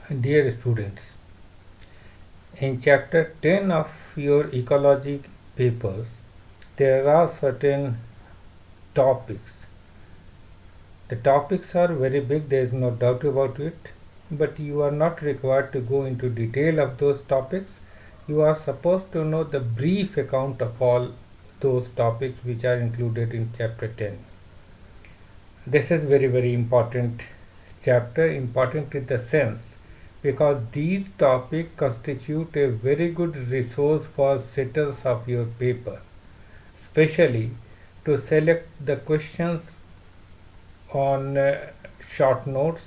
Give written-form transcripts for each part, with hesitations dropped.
Dear students, in chapter 10 of your ecology papers, there are certain topics. The topics are very big, there is no doubt about it, but you are not required to go into detail of those topics. You are supposed to know the brief account of all those topics which are included in chapter 10. This is very important chapter, important in the sense because these topics constitute a very good resource for sitters of your paper, especially to select the questions on short notes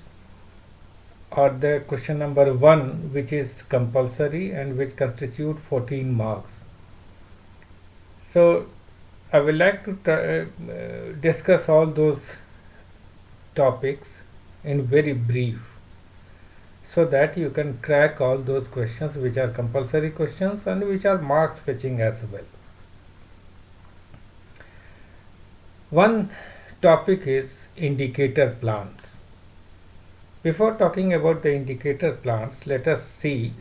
or the question number 1 which is compulsory and which constitute 14 marks. So I would like to discuss all those topics in very brief so that you can crack all those questions which are compulsory questions and which are marks fetching as well. One topic is indicator plants. Before talking about the indicator plants, let us see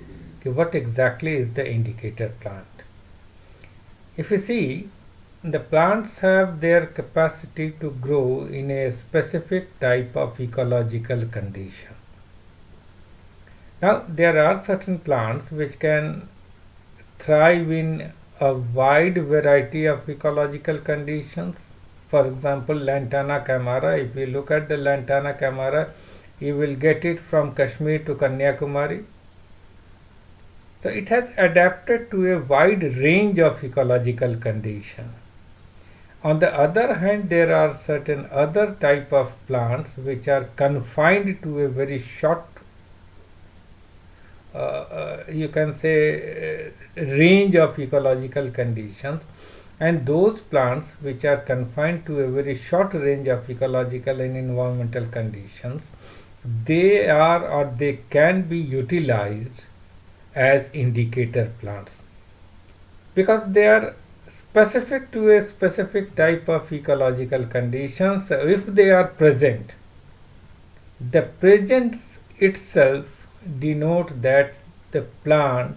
what exactly is the indicator plant. If you see, the plants have their capacity to grow in a specific type of ecological condition. Now, there are certain plants which can thrive in a wide variety of ecological conditions. For example, Lantana camara. If you look at the Lantana camara, you will get it from Kashmir to Kanyakumari. So it has adapted to a wide range of ecological conditions. On the other hand, there are certain other type of plants which are confined to a very short you can say range of ecological conditions, and those plants which are confined to a very short range of ecological and environmental conditions, they are or they can be utilized as indicator plants because they are specific to a specific type of ecological conditions. If they are present, the presence itself denote that the plant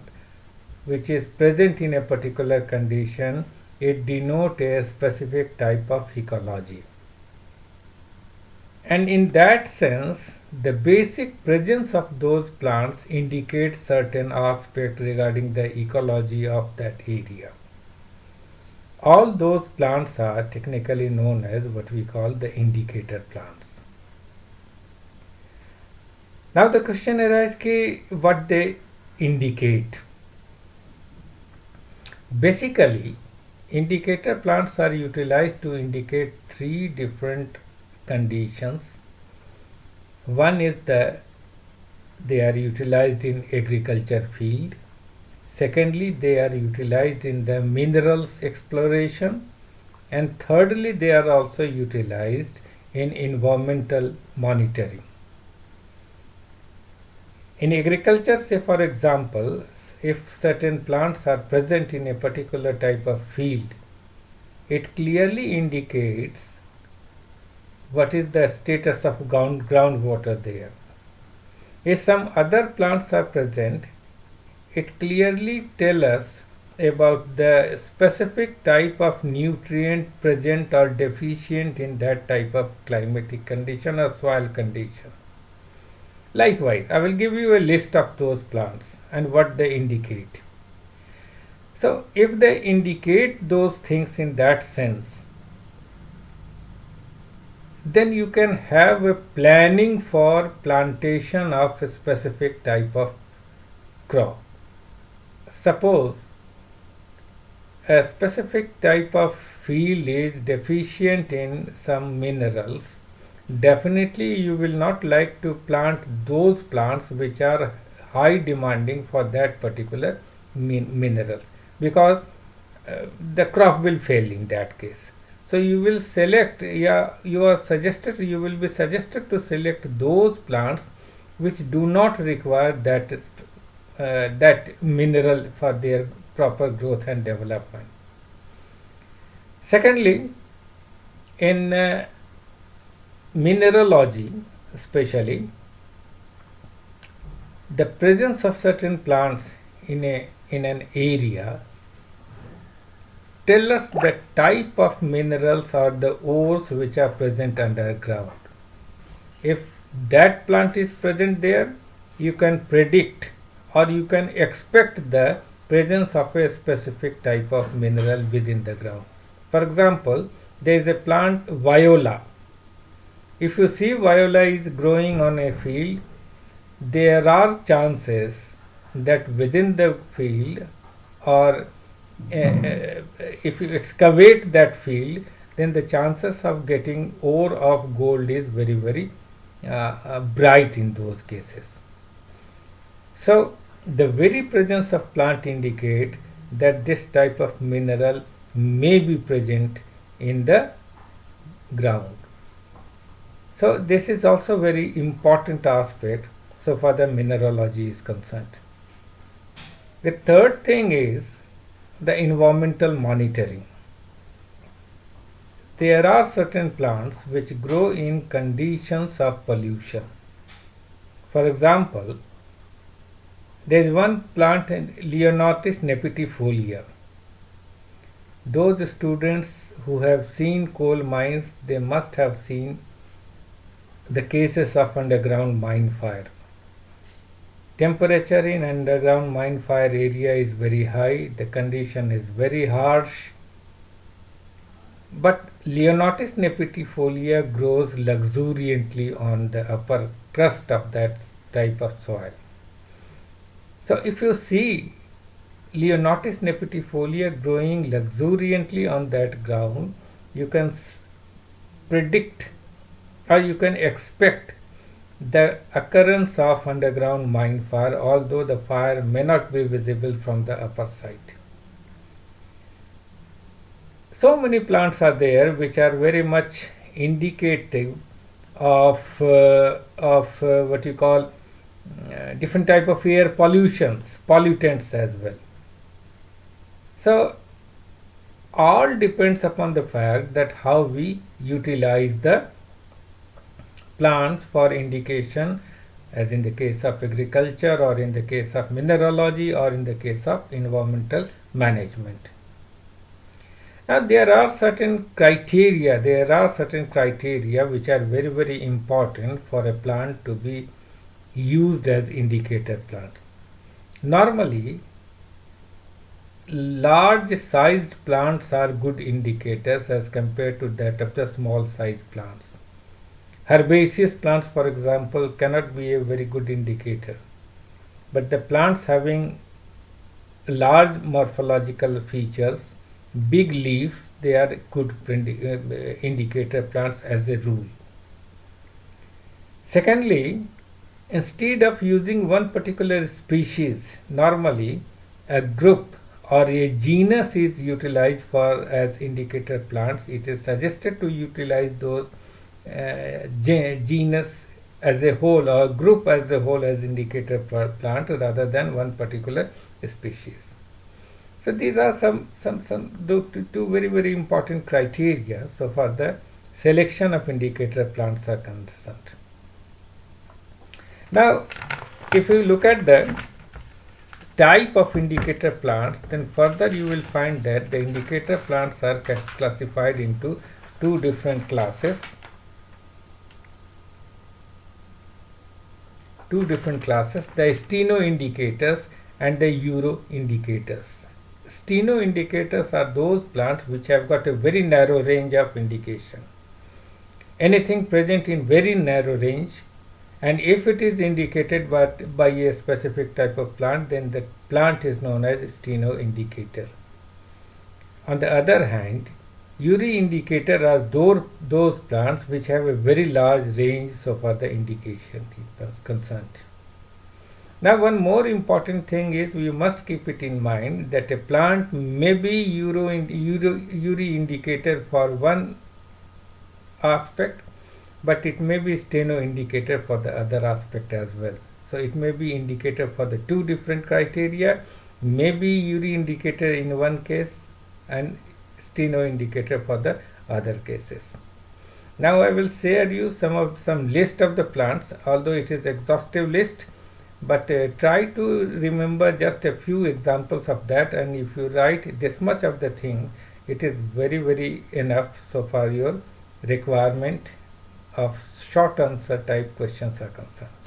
which is present in a particular condition, it denote a specific type of ecology. And in that sense, the basic presence of those plants indicates certain aspect regarding the ecology of that area. All those plants are technically known as what we call the indicator plants. Now the question arises what they indicate. Basically, indicator plants are utilized to indicate three different conditions. One is they are utilized in agriculture field. Secondly, they are utilized in the minerals exploration. And thirdly, they are also utilized in environmental monitoring. In agriculture, say for example, if certain plants are present in a particular type of field, it clearly indicates what is the status of groundwater there. If some other plants are present, it clearly tells us about the specific type of nutrient present or deficient in that type of climatic condition or soil condition. Likewise, I will give you a list of those plants and what they indicate. So, if they indicate those things in that sense, then you can have a planning for plantation of a specific type of crop. Suppose a specific type of field is deficient in some minerals, definitely you will not like to plant those plants which are high demanding for that particular minerals because the crop will fail in that case. So you will select, you will be suggested to select those plants which do not require that mineral for their proper growth and development. Secondly, in mineralogy especially, the presence of certain plants in an area tell us the type of minerals or the ores which are present underground. If that plant is present there, you can predict or you can expect the presence of a specific type of mineral within the ground. For example, there is a plant viola. If you see viola is growing on a field, there are chances that within the field, or if you excavate that field, then the chances of getting ore of gold is very bright in those cases. So the very presence of plant indicate that this type of mineral may be present in the ground. So this is also very important aspect so far the mineralogy is concerned. The third thing is the environmental monitoring. There are certain plants which grow in conditions of pollution. For example, there is one plant, Leonortis nepetifolia. Those students who have seen coal mines, they must have seen the cases of underground mine fire. Temperature in underground mine fire area is very high, the condition is very harsh, but Leonortis nepetifolia grows luxuriantly on the upper crust of that type of soil. So if you see Leonortis nepetifolia growing luxuriantly on that ground, you can predict or you can expect the occurrence of underground mine fire, although the fire may not be visible from the upper side. So many plants are there which are very much indicative of what you call different type of air pollutants as well. So all depends upon the fact that how we utilize the plants for indication, as in the case of agriculture or in the case of mineralogy or in the case of environmental management. Now there are certain criteria which are very important for a plant to be used as indicator plants. Normally, large sized plants are good indicators as compared to that of the small sized plants. Herbaceous plants, for example, cannot be a very good indicator, but the plants having large morphological features, big leaves, they are good indicator plants as a rule. Secondly, instead of using one particular species, normally a group or a genus is utilized for as indicator plants. It is suggested to utilize those genus as a whole or group as a whole as indicator plant rather than one particular species. So these are some two very important criteria so far the selection of indicator plants are concerned. Now, if you look at the type of indicator plants, then further you will find that the indicator plants are classified into two different classes. The steno indicators and the euro indicators. Steno indicators are those plants which have got a very narrow range of indication. Anything present in very narrow range, and if it is indicated by a specific type of plant, then the plant is known as steno indicator. On the other hand, Uri indicator are those plants which have a very large range so far the indication is concerned. Now one more important thing is we must keep it in mind that a plant may be Uri indicator for one aspect, but it may be steno indicator for the other aspect as well. So it may be indicator for the two different criteria, maybe Uri indicator in one case and steno indicator for the other cases. Now I will share you some list of the plants, although it is exhaustive list, but try to remember just a few examples of that, and if you write this much of the thing, it is very enough so far your requirement of short answer type questions are concerned.